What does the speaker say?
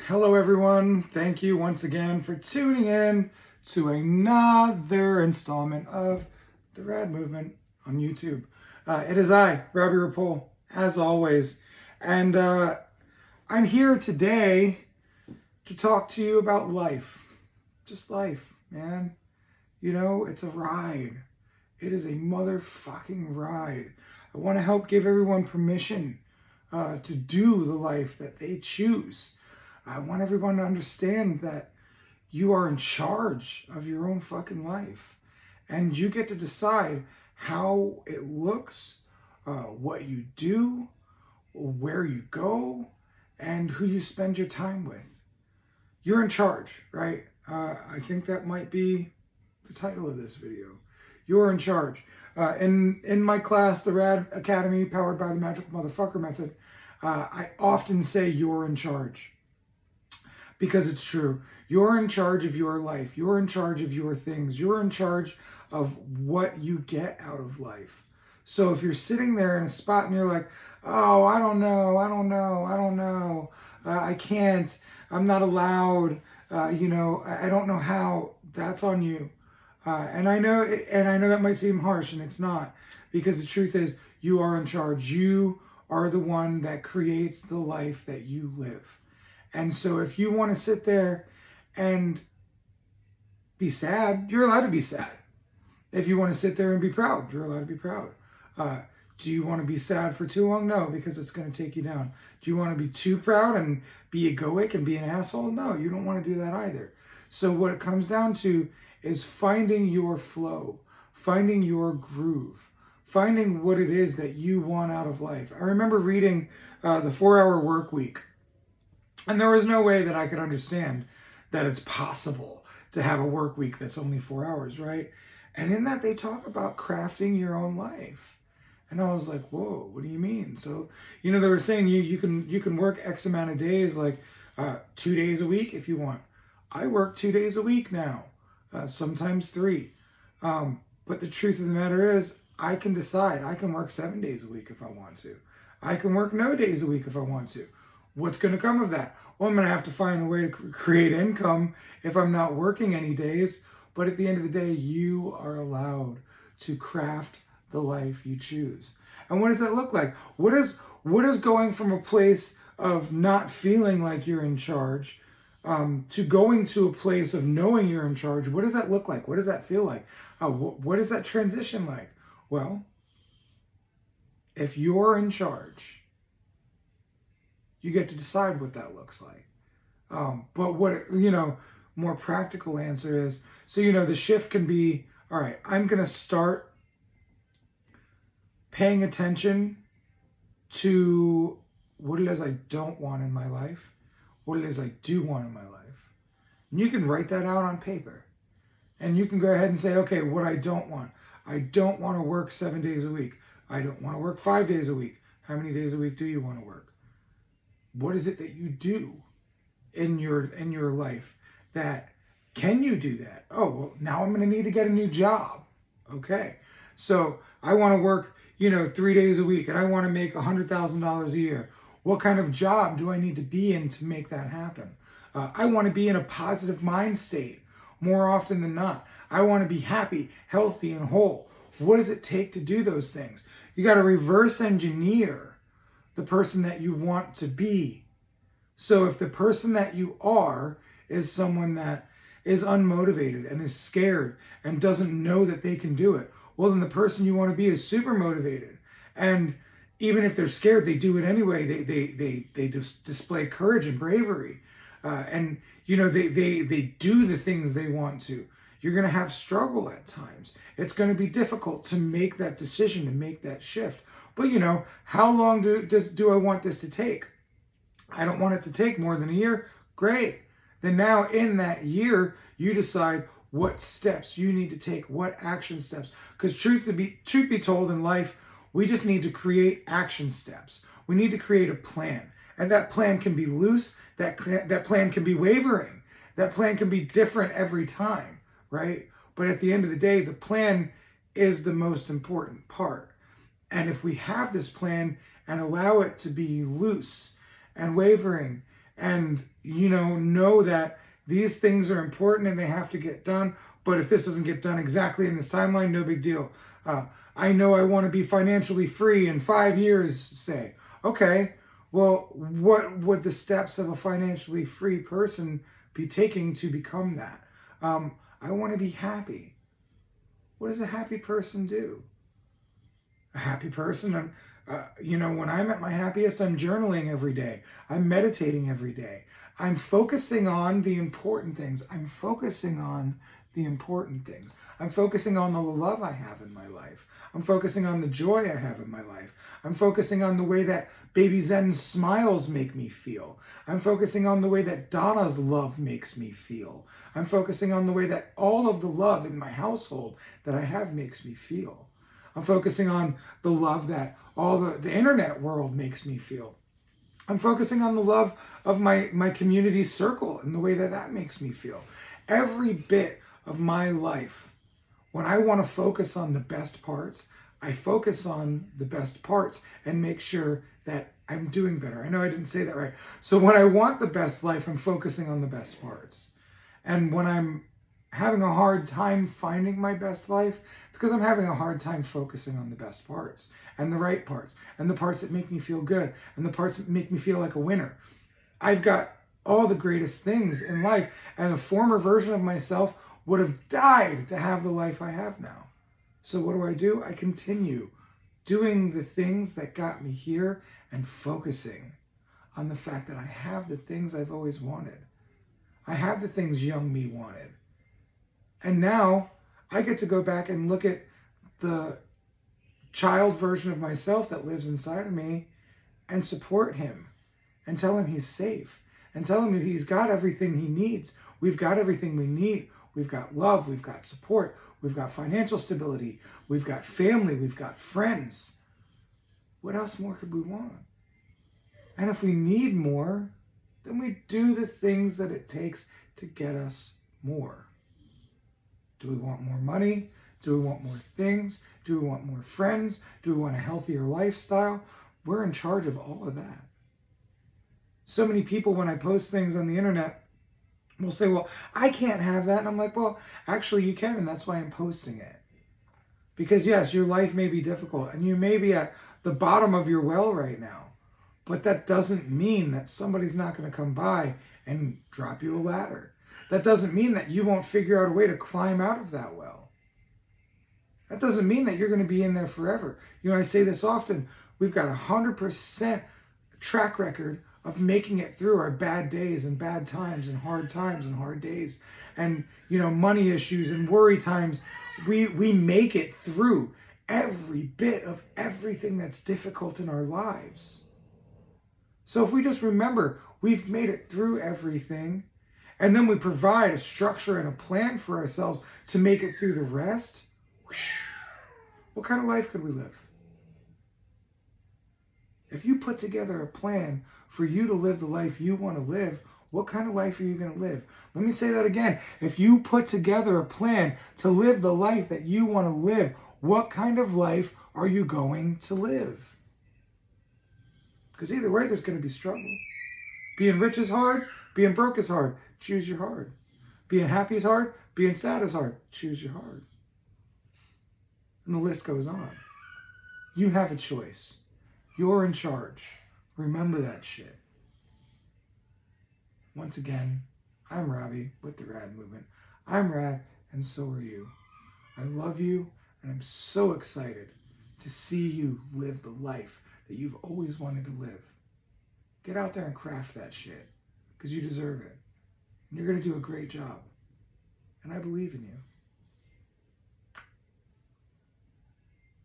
Hello, everyone. Thank you once again for tuning in to another installment of the Rad Movement on YouTube. It is I, Robbie, as always, and I'm here today to talk to you about life. Just life, man. You know, it's a ride. It is a motherfucking ride. I want to help give everyone permission to do the life that they choose. I want everyone to understand that you are in charge of your own fucking life. And you get to decide how it looks, what you do, where you go, and who you spend your time with. You're in charge, right? I think that might be the title of this video. You're in charge. In my class, the Rad Academy, powered by the Magical Motherfucker Method, I often say you're in charge. Because it's true. You're in charge of your life. You're in charge of your things. You're in charge of what you get out of life. So if you're sitting there in a spot and you're like, oh, I don't know, I can't, I'm not allowed, I don't know how, that's on you. And I know that might seem harsh, and it's not, because the truth is you are in charge. You are the one that creates the life that you live. And so if you want to sit there and be sad, you're allowed to be sad. If you want to sit there and be proud, you're allowed to be proud. Do you want to be sad for too long? No, because it's going to take you down. Do you want to be too proud and be egoic and be an asshole? No, you don't want to do that either. So what it comes down to is finding your flow, finding your groove, finding what it is that you want out of life. I remember reading the 4-Hour Work Week. And there was no way that I could understand that it's possible to have a work week that's only 4 hours, right? And in that, they talk about crafting your own life. And I was like, whoa, what do you mean? So, they were saying you can work X amount of days, like 2 days a week if you want. I work 2 days a week now, sometimes 3. But the truth of the matter is, I can decide. I can work 7 days a week if I want to. I can work no days a week if I want to. What's going to come of that? Well, I'm going to have to find a way to create income if I'm not working any days. But at the end of the day, you are allowed to craft the life you choose. And what does that look like? What is going from a place of not feeling like you're in charge to going to a place of knowing you're in charge? What does that look like? What does that feel like? What is that transition like? Well, if you're in charge, you get to decide what that looks like. But what, more practical answer is, so, the shift can be, all right, I'm going to start paying attention to what it is I don't want in my life, what it is I do want in my life. And you can write that out on paper. And you can go ahead and say, okay, what I don't want. I don't want to work 7 days a week. I don't want to work 5 days a week. How many days a week do you want to work? What is it that you do in your life that can you do that? Oh, well, now I'm going to need to get a new job. Okay. So I want to work, 3 days a week and I want to make $100,000 a year. What kind of job do I need to be in to make that happen? I want to be in a positive mind state more often than not. I want to be happy, healthy, and whole. What does it take to do those things? You got to reverse engineer the person that you want to be. So if the person that you are is someone that is unmotivated and is scared and doesn't know that they can do it, well, then the person you want to be is super motivated. And even if they're scared, they do it anyway. They display courage and bravery. And they do the things they want to. You're going to have struggle at times. It's going to be difficult to make that decision, to make that shift. But how long do I want this to take? I don't want it to take more than a year. Great. Then now in that year, you decide what steps you need to take, what action steps. Because truth be told, in life, we just need to create action steps. We need to create a plan. And that plan can be loose. That plan can be wavering. That plan can be different every time, right? But at the end of the day, the plan is the most important part. And if we have this plan and allow it to be loose and wavering and, know that these things are important and they have to get done. But if this doesn't get done exactly in this timeline, no big deal. I know I want to be financially free in 5 years, say. Okay, well, what would the steps of a financially free person be taking to become that? I want to be happy. What does a happy person do? A happy person, when I'm at my happiest, I'm journaling every day. I'm meditating every day. I'm focusing on the important things. I'm focusing on the important things. I'm focusing on the love I have in my life. I'm focusing on the joy I have in my life. I'm focusing on the way that Baby Zen's smiles make me feel. I'm focusing on the way that Donna's love makes me feel. I'm focusing on the way that all of the love in my household that I have makes me feel. I'm focusing on the love that all the internet world makes me feel. I'm focusing on the love of my community circle and the way that that makes me feel. Every bit of my life, when I want to focus on the best parts, I focus on the best parts and make sure that I'm doing better. I know I didn't say that right. So when I want the best life, I'm focusing on the best parts. And when I'm having a hard time finding my best life, it's because I'm having a hard time focusing on the best parts and the right parts and the parts that make me feel good and the parts that make me feel like a winner. I've got all the greatest things in life, and a former version of myself would have died to have the life I have now. So what do? I continue doing the things that got me here and focusing on the fact that I have the things I've always wanted. I have the things young me wanted. And now I get to go back and look at the child version of myself that lives inside of me and support him and tell him he's safe and tell him he's got everything he needs. We've got everything we need. We've got love. We've got support. We've got financial stability. We've got family. We've got friends. What else more could we want? And if we need more, then we do the things that it takes to get us more. Do we want more money? Do we want more things? Do we want more friends? Do we want a healthier lifestyle? We're in charge of all of that. So many people, when I post things on the internet, will say, well, I can't have that. And I'm like, well, actually you can, and that's why I'm posting it. Because yes, your life may be difficult, and you may be at the bottom of your well right now, but that doesn't mean that somebody's not going to come by and drop you a ladder. That doesn't mean that you won't figure out a way to climb out of that well. That doesn't mean that you're going to be in there forever. I say this often. We've got 100% track record of making it through our bad days and bad times and hard days and, money issues and worry times. We make it through every bit of everything that's difficult in our lives. So if we just remember, we've made it through everything, and then we provide a structure and a plan for ourselves to make it through the rest, what kind of life could we live? If you put together a plan for you to live the life you want to live, what kind of life are you going to live? Let me say that again. If you put together a plan to live the life that you want to live, what kind of life are you going to live? Because either way, there's going to be struggle. Being rich is hard. Being broke is hard. Choose your hard. Being happy is hard. Being sad is hard. Choose your hard. And the list goes on. You have a choice. You're in charge. Remember that shit. Once again, I'm Robbie with the Rad Movement. I'm rad, and so are you. I love you, and I'm so excited to see you live the life that you've always wanted to live. Get out there and craft that shit, because you deserve it. And you're going to do a great job. And I believe in you.